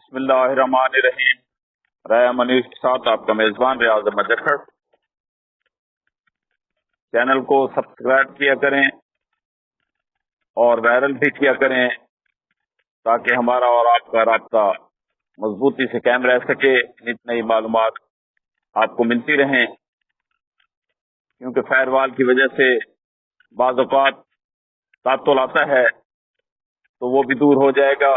बिस्मिल्लाहिर्रहमानिर्रहीम। राया मनीष के साथ आपका मेजबान रियाज अहमद जखड़। चैनल को सब्सक्राइब किया करें और वायरल भी किया करें ताकि हमारा और आपका राब्ता मजबूती से कायम रह सके, नित नई मालूमात आपको मिलती रहें। क्योंकि फायरवॉल की वजह से बाज़ औक़ात तातुल आता है तो वो भी दूर हो जाएगा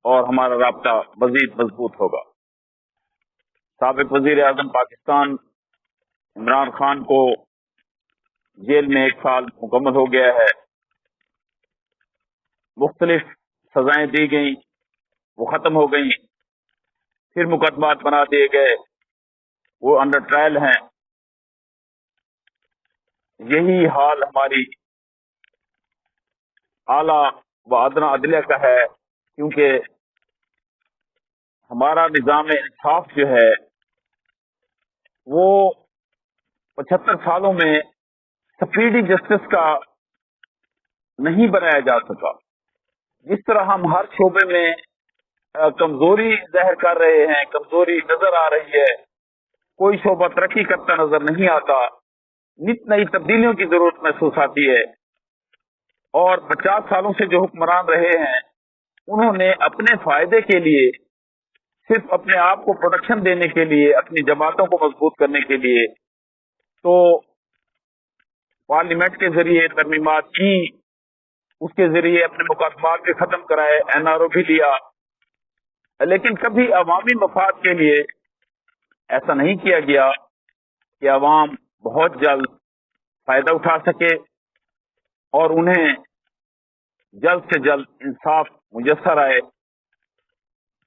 और हमारा राब्ता मजीद मजबूत होगा। साबिक वजीर आज़म पाकिस्तान इमरान खान को जेल में 1 साल मुकम्मल हो गया है। मुख्तलिफ सजाएं दी गई, वो खत्म हो गई, फिर मुकदमात बना दिए गए, वो अंडर ट्रायल हैं। यही हाल हमारी आला व अदना अदलिया का है, क्योंकि हमारा निज़ाम इंसाफ जो है वो 75 सालों में स्पीडी जस्टिस का नहीं बनाया जा सका। जिस तरह हम हर शोबे में कमजोरी जाहिर कर रहे हैं, कमजोरी नजर आ रही है, कोई शोबा तरक्की करता नजर नहीं आता, नित नई तब्दीलियों की जरूरत महसूस आती है। और 50 सालों से जो हुक्मरान रहे हैं उन्होंने अपने फायदे के लिए, सिर्फ अपने आप को प्रोटेक्शन देने के लिए, अपनी जमातों को मजबूत करने के लिए तो पार्लियामेंट के जरिए तरमीमात की, उसके जरिए अपने मुकदमात के खत्म कराए, एनआरओ भी दिया, लेकिन कभी अवामी मफाद के लिए ऐसा नहीं किया गया कि अवाम बहुत जल्द फायदा उठा सके और उन्हें जल्द से जल्द इंसाफ मुयस्सर आए।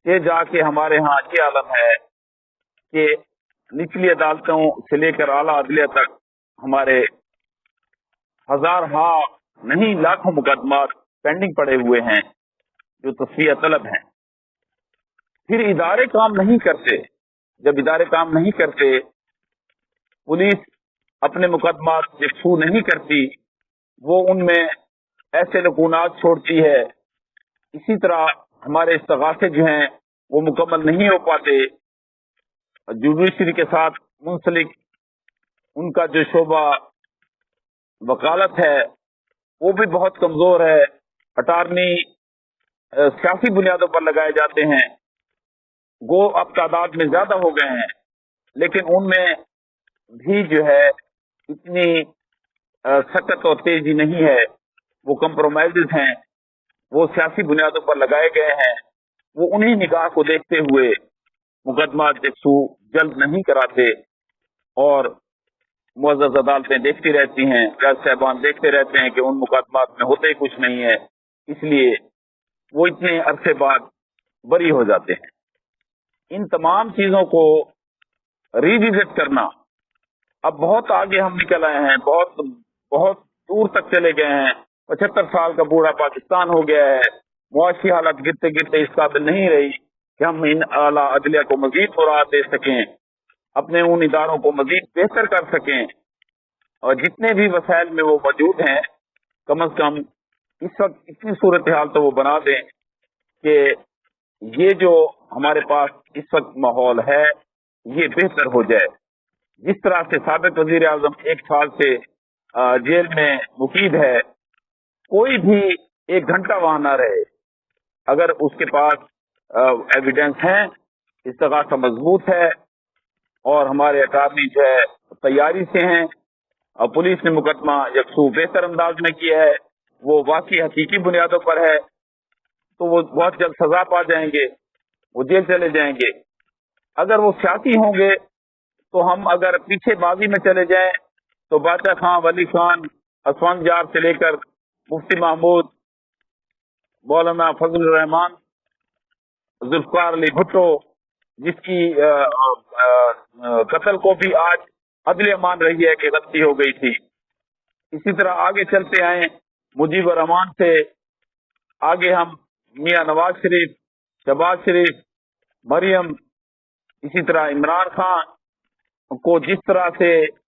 ये जाके हमारे यहाँ ये आलम है कि निचली अदालतों से लेकर आला अदलिया तक हमारे हजार नहीं लाखों मुकदमात पेंडिंग पड़े हुए हैं जो तस्फिया तलब हैं। फिर इदारे काम नहीं करते। जब इदारे काम नहीं करते, पुलिस अपने मुकदमात यकसू नहीं करती, वो उनमें ऐसे लकूनात छोड़ती है। इसी तरह हमारे इस्तगासे जो हैं वो मुकम्मल नहीं हो पाते। जुडिशरी के साथ मुंसलिक उनका जो शोबा वकालत है वो भी बहुत कमजोर है। अटारनी सियासी बुनियादों पर लगाए जाते हैं। गो अब तादाद में ज्यादा हो गए हैं, लेकिन उनमें भी जो है इतनी सख्त और तेजी नहीं है। वो कंप्रोमाइज हैं, वो सियासी बुनियादों पर लगाए गए हैं। वो उन्हीं निगाह को देखते हुए मुकदमा यकसू जल्द नहीं कराते और मुअज़्ज़ज़ अदालतें देखती रहती हैं, जज साहबान देखते रहते हैं कि उन मुकदमात में होते ही कुछ नहीं है, इसलिए वो इतने अरसे बाद बरी हो जाते हैं। इन तमाम चीजों को रिविजिट करना, अब बहुत आगे हम निकल आए हैं, बहुत बहुत दूर तक चले गए हैं। 75 साल का बूढ़ा पाकिस्तान हो गया है। मुआशी हालत गिरते गिरते इस काबिल नहीं रही कि हम इन आला अदलिया को मजीद फराहत दे सकें, अपने उन इदारों को मजीद बेहतर कर सकें, और जितने भी वसाइल में वो मौजूद हैं कम अज कम इस वक्त इतनी सूरत हाल तो वो बना दें कि ये जो हमारे पास इस वक्त माहौल है ये बेहतर हो जाए। जिस तरह से साबिक वजीर आजम 1 साल से जेल में मुकीद है, कोई भी 1 घंटा वहां ना रहे, अगर उसके पास एविडेंस है, इस्तगासा मजबूत है और हमारे अटारनी जो है तैयारी से हैं और पुलिस ने मुकदमा यकसू बेहतर अंदाज में किया है, वो वाकई हकीकी बुनियादों पर है, तो वो बहुत जल्द सजा पा जाएंगे, वो जेल चले जाएंगे। अगर वो सियासी होंगे तो हम अगर पीछे बाजी में चले जाएं तो बादशाह खां, वली खान, असफान जार से लेकर मुफ्ती महमूद, मौलाना फजल रहमान, जुल्फकार अली भुट्टो, जिसकी कत्ल को भी आज अदलिया मान रही है कि गलती हो गई थी। इसी तरह आगे चलते आए, मुजीबर रहमान से आगे हम मियां नवाज शरीफ, शहबाज शरीफ, मरियम, इसी तरह इमरान खान को जिस तरह से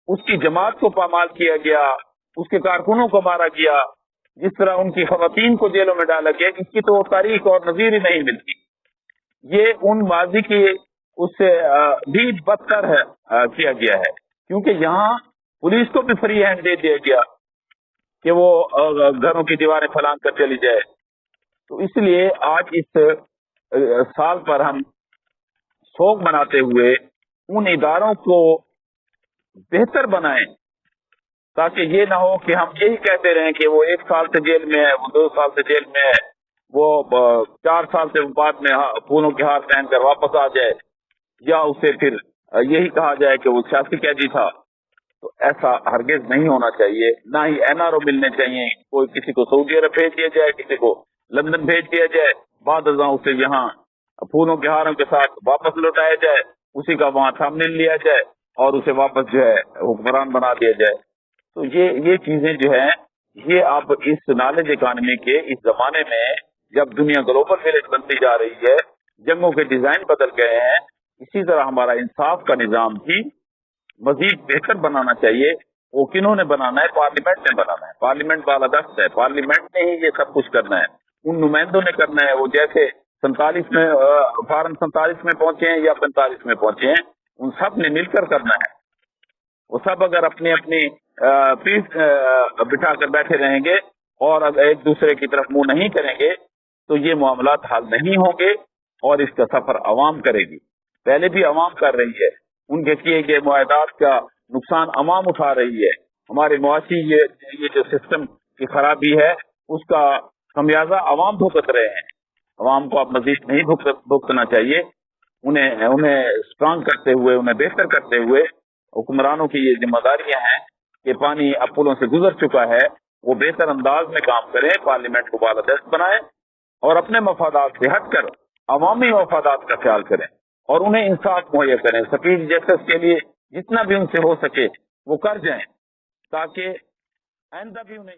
उसकी जमात को पामाल किया गया, उसके कारकुनों को मारा गया, जिस तरह उनकी खवातीन को जेलों में डाला गया, इसकी तो तारीख और नजीर ही नहीं मिलती। یہ ان ماضی کی اس سے بھی بدتر ہے کیا گیا ہے، کیونکہ یہاں پولیس کو بھی فری ہینڈ دے دیا گیا کہ وہ گھروں کی دیواریں پھلانگ کر چلی جائے۔ تو اس لیے آج اس سال پر ہم سوگ مناتے ہوئے ان اداروں کو بہتر بنائیں، تاکہ یہ نہ ہو کہ ہم یہی کہتے رہیں کہ وہ 1 سال سے جیل میں ہے، وہ 2 سال سے جیل میں ہے، وہ 4 سال سے بعد میں پھولوں کے ہار پہن کر واپس آ جائے، یا اسے پھر یہی کہا جائے کہ وہ سیاسی قیدی تھا۔ تو ایسا ہرگز نہیں ہونا چاہیے، نہ ہی NRO ملنے چاہیے۔ کوئی کسی کو سعودی عرب بھیج دیا جائے، کسی کو لندن بھیج دیا جائے، بعد ازاں اسے یہاں پھولوں کے ہاروں کے ساتھ واپس لوٹایا جائے، اسی کا وہاں تھمبنیل لیا جائے اور اسے واپس جو ہے حکمران بنا دیا جائے۔ تو یہ چیزیں جو ہیں، یہ اب اس نالج اکانومی کے اس زمانے میں جب دنیا گلوبل ولیج بنتی جا رہی ہے، جنگوں کے ڈیزائن بدل گئے ہیں، اسی طرح ہمارا انصاف کا نظام بھی مزید بہتر بنانا چاہیے۔ وہ کنہوں نے بنانا ہے؟ پارلیمنٹ نے بنانا ہے۔ پارلیمنٹ بالادست ہے، پارلیمنٹ نے ہی یہ سب کچھ کرنا ہے، ان نمائندوں نے کرنا ہے۔ وہ جیسے 47 میں فارم 47 میں پہنچے ہیں یا 45 میں پہنچے ہیں، ان سب نے مل کر کرنا ہے۔ وہ سب اگر اپنی اپنی پیٹھ بٹھا کر بیٹھے رہیں گے اور اگر ایک دوسرے کی طرف منہ نہیں کریں گے تو یہ معاملات حل نہیں ہوں گے، اور اس کا سفر عوام کرے گی۔ پہلے بھی عوام کر رہی ہے، ان کے کیے گئے معاہدات کا نقصان عوام اٹھا رہی ہے۔ ہمارے معاشی یہ جو سسٹم کی خرابی ہے، اس کا خمیازہ عوام بھگت رہے ہیں۔ عوام کو اب مزید نہیں بھگتنا چاہیے۔ انہیں اسٹرانگ کرتے ہوئے، انہیں بہتر کرتے ہوئے حکمرانوں کی یہ ذمہ داریاں ہیں کہ پانی اب پلوں سے گزر چکا ہے، وہ بہتر انداز میں کام کریں، پارلیمنٹ کو بالادست بنائیں اور اپنے مفادات سے ہٹ کر عوامی مفادات کا خیال کریں اور انہیں انصاف مہیا کریں۔ سپیڈ جسٹس کے لیے جتنا بھی ان سے ہو سکے وہ کر جائیں، تاکہ آئندہ بھی انہیں